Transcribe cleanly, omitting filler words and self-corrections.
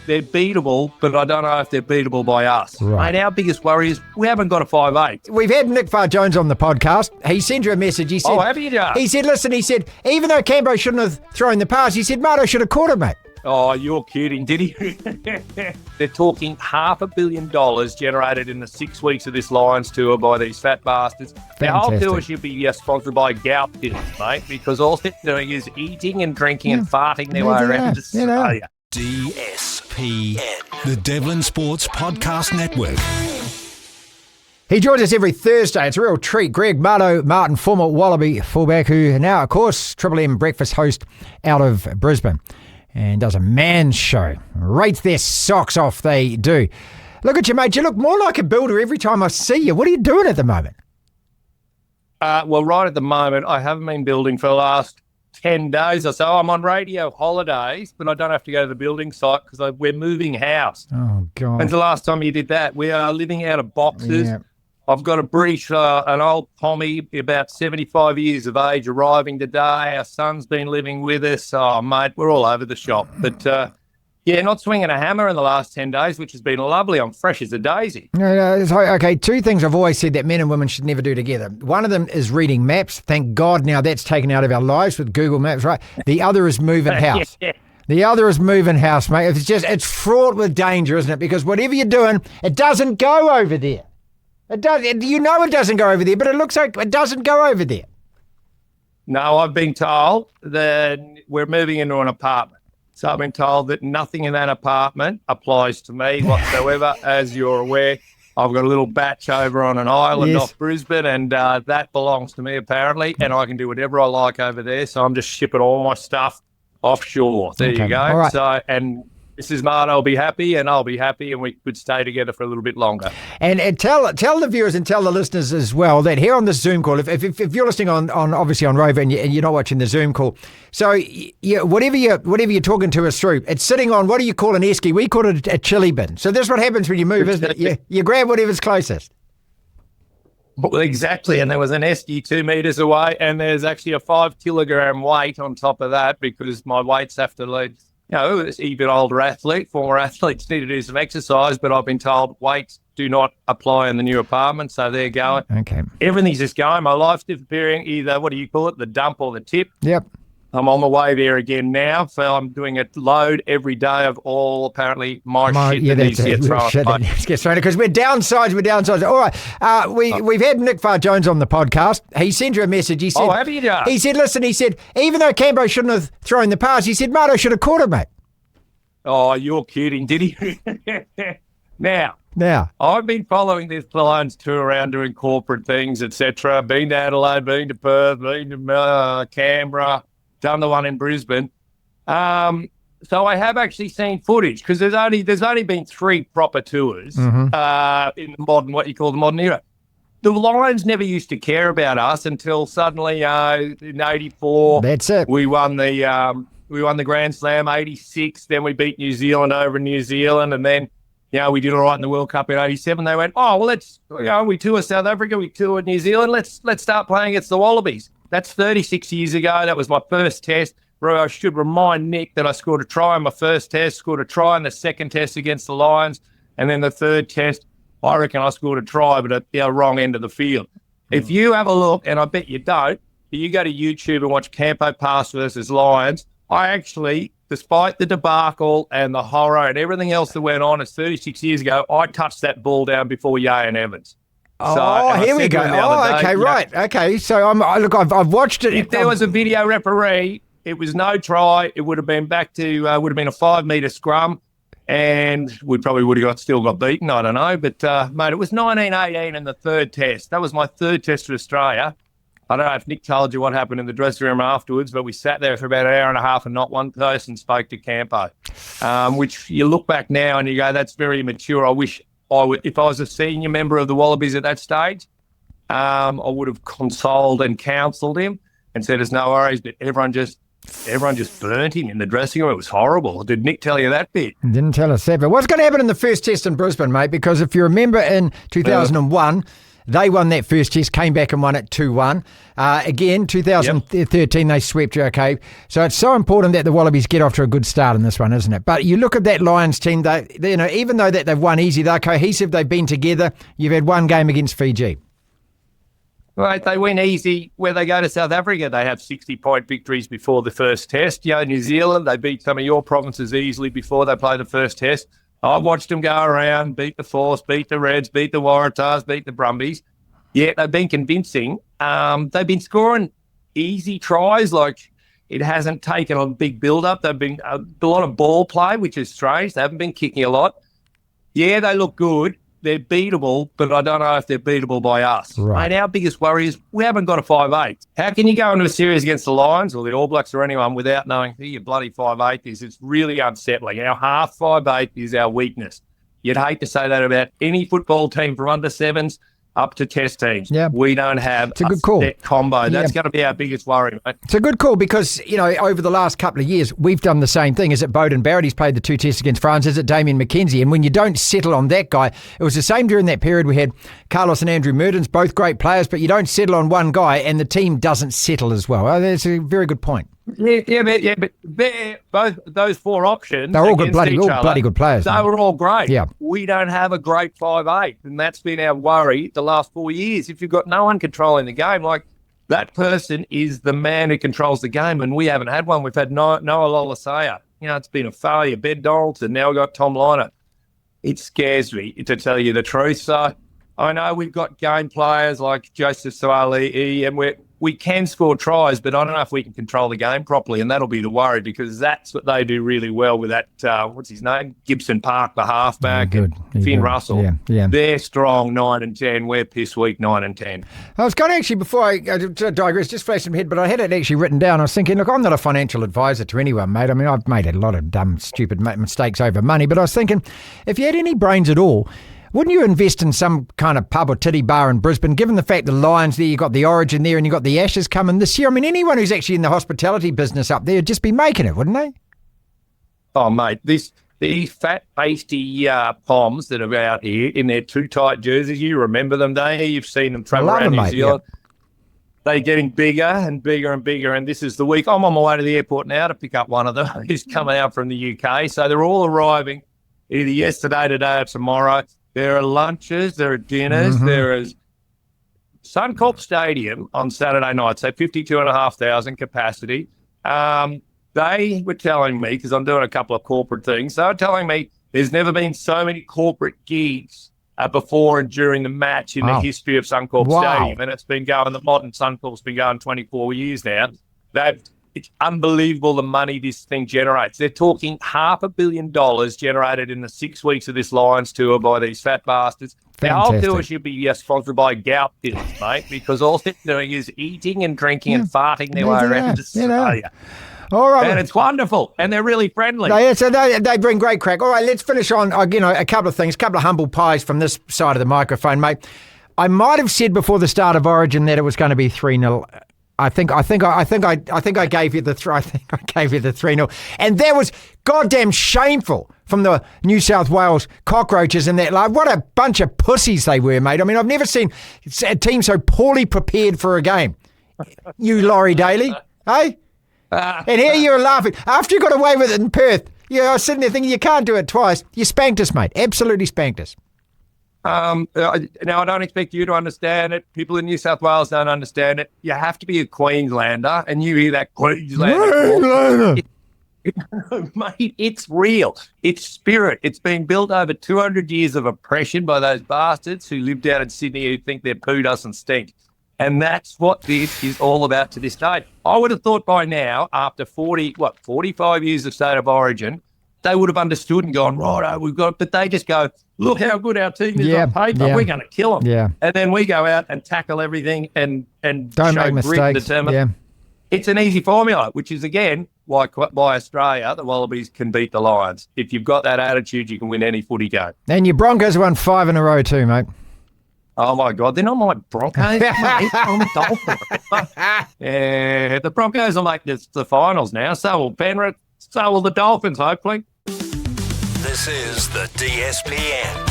they're beatable, but I don't know if they're beatable by us. Right. Mate, our biggest worry is we haven't got a 5'8". We've had Nick Farr-Jones on the podcast. He sent you a message. He said, Oh, have you done? He said, listen, even though Campo shouldn't have thrown the pass, he said, Marto should have caught it, mate. Oh, you're kidding, did he? They're talking $500 million generated in the 6 weeks of this Lions tour by these fat bastards. The whole tour should be sponsored by gout pills, mate, because all they're doing is eating and drinking and farting their way around Australia. DSPN, the Devlin Sports Podcast Network. He joins us every Thursday. It's a real treat. Greg Martin, former Wallaby fullback, who now, of course, Triple M breakfast host out of Brisbane, and does a man's show. Rates their socks off, they do. Look at you, mate. You look more like a builder every time I see you. What are you doing at the moment? Well, right at the moment, I haven't been building for the last 10 days or so. I'm on radio holidays, but I don't have to go to the building site because we're moving house. Oh, God. When's the last time you did that? We are living out of boxes. Yeah. I've got a British, an old Pommy, about 75 years of age, arriving today. Our son's been living with us. Oh, mate, we're all over the shop. But, not swinging a hammer in the last 10 days, which has been lovely. I'm fresh as a daisy. Okay, two things I've always said that men and women should never do together. One of them is reading maps. Thank God now that's taken out of our lives with Google Maps, right? The other is moving house. Yeah. The other is moving house, mate. It's fraught with danger, isn't it? Because whatever you're doing, it doesn't go over there. It does. You know it doesn't go over there, but it looks like it doesn't go over there. No, I've been told that we're moving into an apartment. So I've been told that nothing in that apartment applies to me whatsoever. As you're aware, I've got a little batch over on an island off Brisbane, and that belongs to me apparently, and I can do whatever I like over there. So I'm just shipping all my stuff offshore. There you go. All right. So, and Mrs. Marto will be happy, and I'll be happy, and we could stay together for a little bit longer. And tell the viewers and tell the listeners as well that here on the Zoom call, if you're listening on obviously on Rover and you're not watching the Zoom call, so whatever you're talking to us through, it's sitting on, what do you call an esky? We call it a chili bin. So this is what happens when you move, isn't it? You grab whatever's closest. Well, exactly, and there was an esky 2 metres away, and there's actually a 5 kilogram weight on top of that because my weights have to lead. Even older former athletes need to do some exercise, but I've been told weights do not apply in the new apartment, so they're going. Okay. Everything's just going. My life's disappearing, either, what do you call it, the dump or the tip. Yep. I'm on the way there again now, so I'm doing a load every day of all, apparently, my shit that needs to get thrown. Because we're downsized. All right, we've had Nick Farr-Jones on the podcast. He sent you a message. He said, have you done? He said, listen, even though Campo shouldn't have thrown the pass, he said, Marto should have caught it, mate. Oh, you're kidding, did he? Now, I've been following this Lions tour around doing corporate things, etc. Been to Adelaide, been to Perth, been to Canberra, done the one in Brisbane. So I have actually seen footage because there's only been 3 proper tours in the modern era. The Lions never used to care about us until suddenly in '84. That's it. We won the Grand Slam. '86. Then we beat New Zealand over in New Zealand, and then we did all right in the World Cup in '87. They went, let's we tour South Africa, we tour New Zealand. Let's start playing against the Wallabies. That's 36 years ago. That was my first test. I should remind Nick that I scored a try in my first test, scored a try in the second test against the Lions, and then the third test, I reckon I scored a try, but at the wrong end of the field. If you have a look, and I bet you don't, but you go to YouTube and watch Campo pass versus Lions, I actually, despite the debacle and the horror and everything else that went on, it's 36 years ago, I touched that ball down before Ieuan Evans. Here we go. Right. Okay, so I've watched it. If there was a video referee, it was no try. It would have been would have been a 5 metre scrum, and we probably would have still got beaten. I don't know, but mate, it was 1918 in the third test. That was my third test for Australia. I don't know if Nick told you what happened in the dressing room afterwards, but we sat there for about an hour and a half and not one person spoke to Campo, which you look back now and you go, that's very immature. I wish if I was a senior member of the Wallabies at that stage, I would have consoled and counselled him and said, there's no worries, but everyone just burnt him in the dressing room. It was horrible. Did Nick tell you that bit? Didn't tell us that. But what's going to happen in the first test in Brisbane, mate? Because if you remember in 2001, They won that first test, came back and won it 2-1. Again, 2013, they swept you, okay? So it's so important that the Wallabies get off to a good start in this one, isn't it? But you look at that Lions team, they even though that they've won easy, they're cohesive, they've been together. You've had one game against Fiji. Right, they win easy. Where they go to South Africa, they have 60-point victories before the first test. New Zealand, they beat some of your provinces easily before they play the first test. I've watched them go around, beat the Force, beat the Reds, beat the Waratahs, beat the Brumbies. Yeah, they've been convincing. They've been scoring easy tries. Like, it hasn't taken a big build-up. They've been a lot of ball play, which is strange. They haven't been kicking a lot. Yeah, they look good. They're beatable, but I don't know if they're beatable by us. Right. Mate, our biggest worry is we haven't got a 5'8". How can you go into a series against the Lions or the All Blacks or anyone without knowing who your bloody 5'8" is? It's really unsettling. Our half 5'8" is our weakness. You'd hate to say that about any football team from under sevens up to test teams. Yeah. We don't have a good call. Set combo. That's going to be our biggest worry, mate. It's a good call because, over the last couple of years, we've done the same thing. Is it Beauden Barrett? He's played the 2 tests against France. Is it Damien McKenzie? And when you don't settle on that guy, it was the same during that period. We had Carlos and Andrew Mertens, both great players, but you don't settle on one guy and the team doesn't settle as well. Oh, that's a very good point. Yeah, but both those 4 options, they're all good, bloody good players. They were all great. Yeah. We don't have a great 5'8", and that's been our worry the last 4 years. If you've got no one controlling the game, like that person is the man who controls the game, and we haven't had one. We've had Noah Lolasea. It's been a failure. Ben Donaldson, now we've got Tom Liner. It scares me, to tell you the truth. So I know we've got game players like Joseph Suaalii, and we can score tries, but I don't know if we can control the game properly, and that'll be the worry because that's what they do really well with that, what's his name? Gibson Park, the halfback, and Finn Russell. Yeah. They're strong 9 and 10. We're piss weak 9 and 10. I was going to actually, before I digress, just flash some head, but I had it actually written down. I was thinking, look, I'm not a financial advisor to anyone, mate. I mean, I've made a lot of dumb, stupid mistakes over money, but I was thinking, if you had any brains at all, wouldn't you invest in some kind of pub or titty bar in Brisbane, given the fact the Lions there, you got the Origin there and you got the Ashes coming this year? I mean, anyone who's actually in the hospitality business up there would just be making it, wouldn't they? Oh, mate, these fat, pasty poms that are out here in their too tight jerseys, you remember them, don't you? You've seen them travel around New Zealand. Yeah. They're getting bigger and bigger and bigger, and this is the week. I'm on my way to the airport now to pick up one of them. He's coming out from the UK, so they're all arriving either yesterday, today, or tomorrow. There are lunches, there are dinners, there is Suncorp Stadium on Saturday night, so 52,500 capacity. They were telling me, because I'm doing a couple of corporate things, they were telling me there's never been so many corporate gigs before and during the match in the history of Suncorp Stadium. And it's been going, the modern Suncorp's been going 24 years now. It's unbelievable the money this thing generates. They're talking $500 million generated in the 6 weeks of this Lions tour by these fat bastards. The whole tour should be sponsored by gout pills, mate, because all they're doing is eating and drinking and farting their way around Australia. All right. And it's wonderful. And they're really friendly. So they bring great crack. All right, let's finish on, a couple of things, a couple of humble pies from this side of the microphone, mate. I might have said before the start of Origin that it was going to be 3-0. I think I gave you the 3-0, and that was goddamn shameful from the New South Wales Cockroaches and that. Like, what a bunch of pussies they were, mate. I mean, I've never seen a team so poorly prepared for a game. You Laurie Daly, hey? And here you're laughing after you got away with it in Perth. I was sitting there thinking you can't do it twice. You spanked us, mate. Absolutely spanked us. Now, I don't expect you to understand it. People in New South Wales don't understand it. You have to be a Queenslander, and you hear that Queenslander. Mate, it's real. It's spirit. It's been built over 200 years of oppression by those bastards who live down in Sydney who think their poo doesn't stink. And that's what this is all about to this day. I would have thought by now, after 45 years of State of Origin, they would have understood and gone, righto, but they just go, look how good our team is on paper. We're going to kill them. Yeah. And then we go out and tackle everything and don't show make grit and mistakes. determination. It's an easy formula, which is, again, why Australia, the Wallabies can beat the Lions. If you've got that attitude, you can win any footy game. And your Broncos won 5 in a row too, mate. Oh, my God. They're not my Broncos, mate. I'm a Dolphin. Yeah, the Broncos will make the finals now. So will Penrith. So will the Dolphins, hopefully. This is the DSPN.